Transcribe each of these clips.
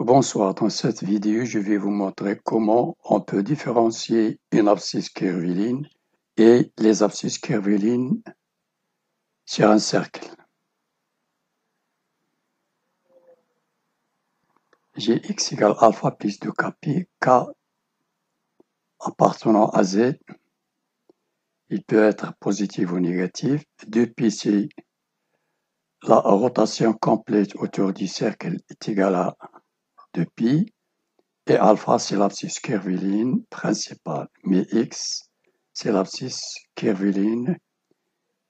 Bonsoir, dans cette vidéo, je vais vous montrer comment on peut différencier une abscisse curviligne et les abscisses curvilines sur un cercle. J'ai x égale alpha plus 2kp, k appartenant à z, il peut être positif ou négatif. 2pi, c'est la rotation complète autour du cercle est égale à 2pi. Et alpha, c'est l'abscisse curviligne principale. Mais x, c'est l'abscisse curviligne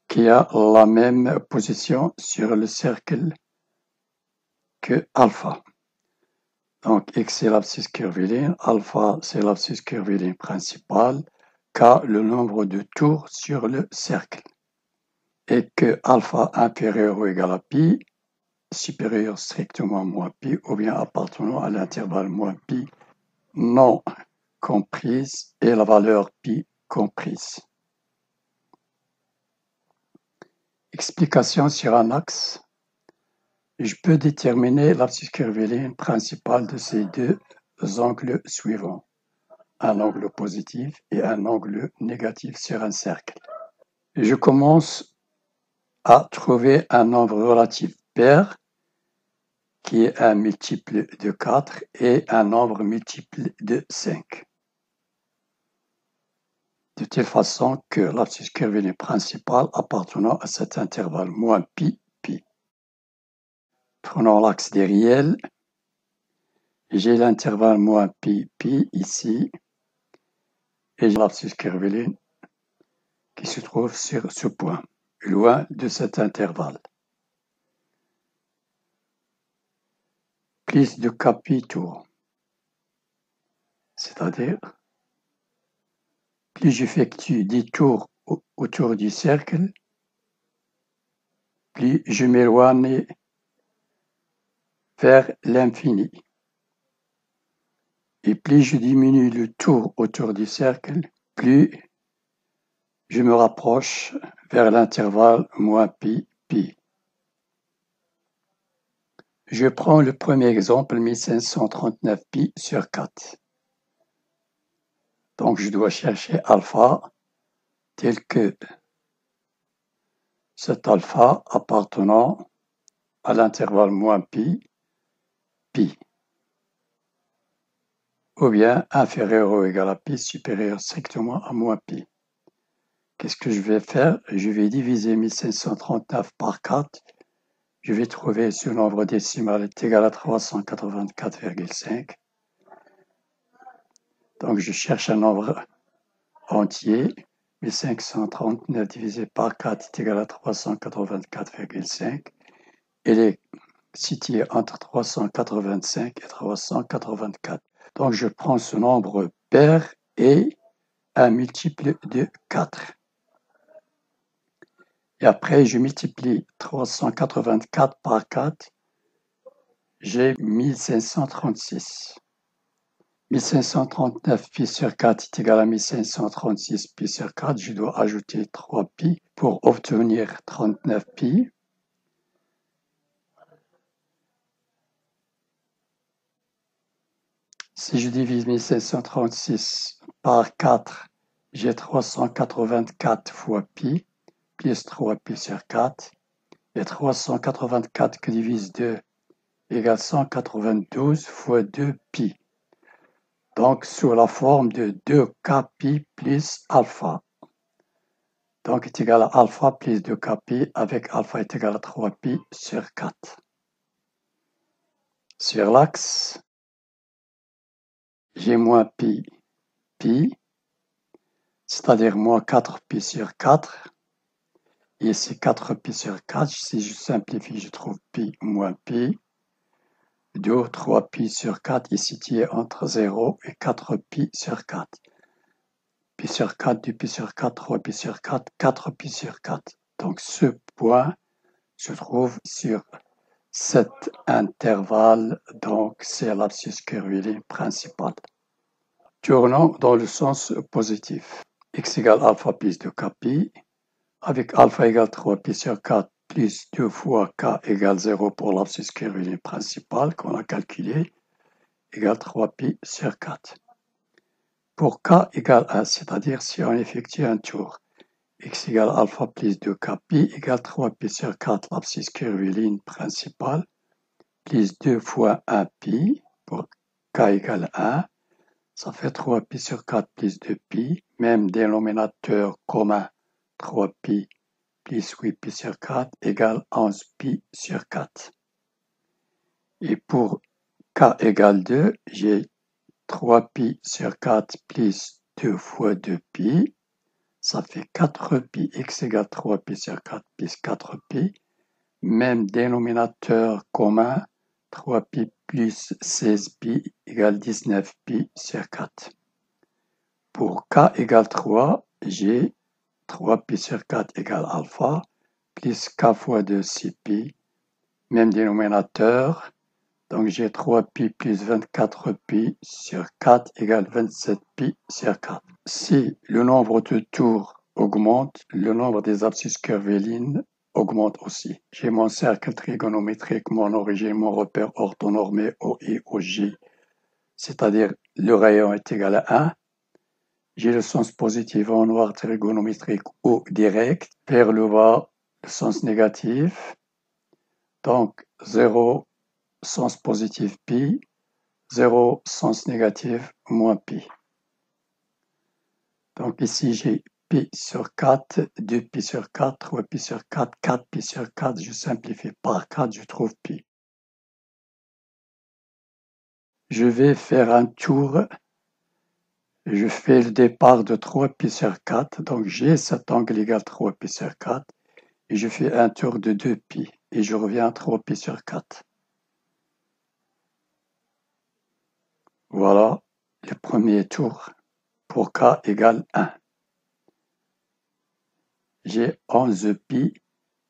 qui a la même position sur le cercle que alpha. Donc, x c'est l'abscisse curviligne, alpha c'est l'abscisse curviligne principale, k le nombre de tours sur le cercle. Et que alpha inférieur ou égal à pi, supérieur strictement à moins pi, ou bien appartenant à l'intervalle moins pi non comprise et la valeur pi comprise. Explication sur un axe. Je peux déterminer l'abscisse curviligne principale de ces deux angles suivants, un angle positif et un angle négatif sur un cercle. Je commence à trouver un nombre relatif pair qui est un multiple de 4 et un nombre multiple de 5. De telle façon que l'abscisse curviligne principale appartenant à cet intervalle moins pi, pi. Prenons l'axe des réels. J'ai l'intervalle moins pi, pi ici, et j'ai l'abscisse curviligne qui se trouve sur ce point, loin de cet intervalle. Plus de kpi tours, c'est-à-dire plus j'effectue des tours autour du cercle, plus je m'éloigne vers l'infini. Et plus je diminue le tour autour du cercle, plus je me rapproche vers l'intervalle moins pi, pi. Je prends le premier exemple, 1539 pi sur 4. Donc je dois chercher alpha tel que cet alpha appartenant à l'intervalle moins pi, pi, ou bien inférieur ou égal à pi, supérieur strictement à moins pi. Qu'est-ce que je vais faire? Je vais diviser 1539 par 4. Je vais trouver ce nombre décimal est égal à 384,5. Donc je cherche un nombre entier. 1539 divisé par 4 est égal à 384,5. Il est situé entre 385 et 384. Donc je prends ce nombre pair et un multiple de 4. Et après, je multiplie 384 par 4. J'ai 1536. 1539 pi sur 4 est égal à 1536 pi sur 4. Je dois ajouter 3 pi pour obtenir 39 pi. Si je divise 1536 par 4, j'ai 384 fois pi, plus 3 pi sur 4. Et 384 que divise 2 égale 192 fois 2 pi. Donc, sous la forme de 2k pi plus alpha. Donc, est égal à alpha plus 2k pi avec alpha est égal à 3 pi sur 4. Sur l'axe, j'ai moins pi, pi, c'est-à-dire moins 4 pi sur 4. Et ici, 4 pi sur 4. Si je simplifie, je trouve pi moins pi. 2, 3 pi sur 4 est situé entre 0 et 4 pi sur 4. Pi sur 4, 2 pi sur 4, 3 pi sur 4, 4 pi sur 4. Donc ce point se trouve sur cet intervalle, donc c'est l'abscisse curviligne principale. Tournons dans le sens positif. X égale alpha plus 2k pi, avec alpha égale 3 pi sur 4 plus 2 fois k égale 0 pour l'abscisse curviligne principale qu'on a calculé. égale 3pi sur 4. Pour k égale 1, c'est-à-dire si on effectue un tour, x égale alpha plus 2k, pi égale 3pi sur 4, l'abscisse curviligne principale, plus 2 fois 1 pi, pour k égale 1, ça fait 3pi sur 4 plus 2pi, même dénominateur commun, 3pi plus 8pi sur 4 égale 11pi sur 4. Et pour k égale 2, j'ai 3pi sur 4 plus 2 fois 2pi, ça fait 4pi, x égale 3pi sur 4 plus 4pi, même dénominateur commun, 3pi plus 16pi égale 19pi sur 4. Pour k égale 3, j'ai 3pi sur 4 égale alpha, plus k fois 2, 6pi, même dénominateur, donc j'ai 3pi plus 24pi sur 4 égale 27pi sur 4. Si le nombre de tours augmente, le nombre des abscisses curvilines augmente aussi. J'ai mon cercle trigonométrique, mon origine, mon repère orthonormé OI, OJ, c'est-à-dire le rayon est égal à 1. J'ai le sens positif en noir trigonométrique ou direct. Vers le bas, le sens négatif. Donc 0 sens positif pi, 0 sens négatif moins pi. Donc ici j'ai pi sur 4, 2pi sur 4, 3pi sur 4, 4pi sur 4, je simplifie par 4, je trouve pi. Je vais faire un tour, je fais le départ de 3pi sur 4, donc j'ai cet angle égal 3pi sur 4, et je fais un tour de 2pi, et je reviens à 3pi sur 4. Voilà le premier tour pour k égale 1. J'ai 11pi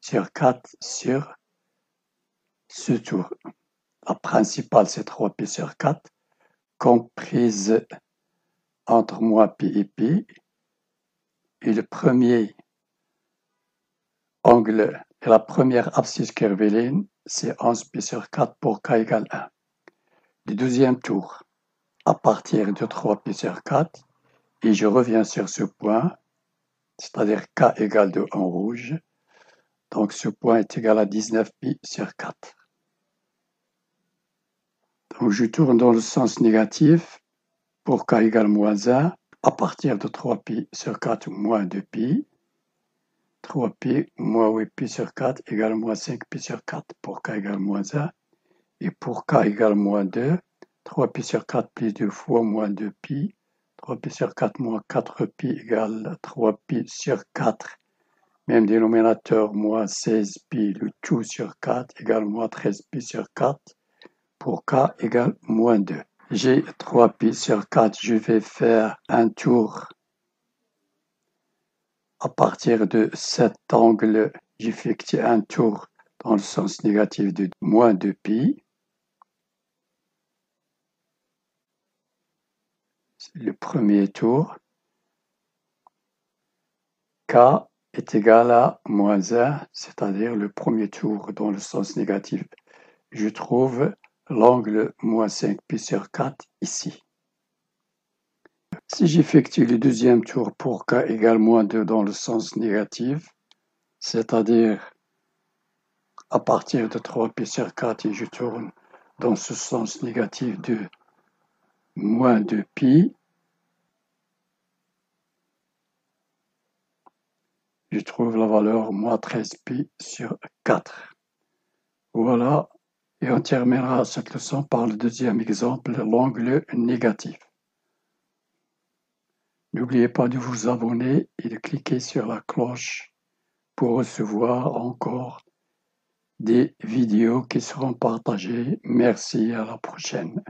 sur 4 sur ce tour. La principale, c'est 3pi sur 4, comprise entre moins pi et pi. Et le premier angle et la première abscisse curviligne, c'est 11pi sur 4 pour k égale 1. Le deuxième tour, à partir de 3pi sur 4, et je reviens sur ce point, c'est-à-dire k égale 2 en rouge. Donc ce point est égal à 19pi sur 4. Donc je tourne dans le sens négatif pour k égale moins 1, à partir de 3pi sur 4 moins 2pi. 3pi moins 8pi sur 4 égale moins 5pi sur 4 pour k égale moins 1. Et pour k égale moins 2, 3pi sur 4 plus 2 fois moins 2pi. 3pi sur 4 moins 4pi égale 3pi sur 4. Même dénominateur, moins 16pi, le tout sur 4 égale moins 13pi sur 4. Pour k égale moins 2. J'ai 3pi sur 4, je vais faire un tour. À partir de cet angle, j'effectue un tour dans le sens négatif de moins 2pi. C'est le premier tour. K est égal à moins 1, c'est-à-dire le premier tour dans le sens négatif. Je trouve l'angle moins 5pi sur 4 ici. Si j'effectue le deuxième tour pour k égale moins 2 dans le sens négatif, c'est-à-dire à partir de 3pi sur 4 et je tourne dans ce sens négatif de moins 2pi, je trouve la valeur moins 13pi sur 4. Voilà, et on terminera cette leçon par le deuxième exemple, l'angle négatif. N'oubliez pas de vous abonner et de cliquer sur la cloche pour recevoir encore des vidéos qui seront partagées. Merci, à la prochaine.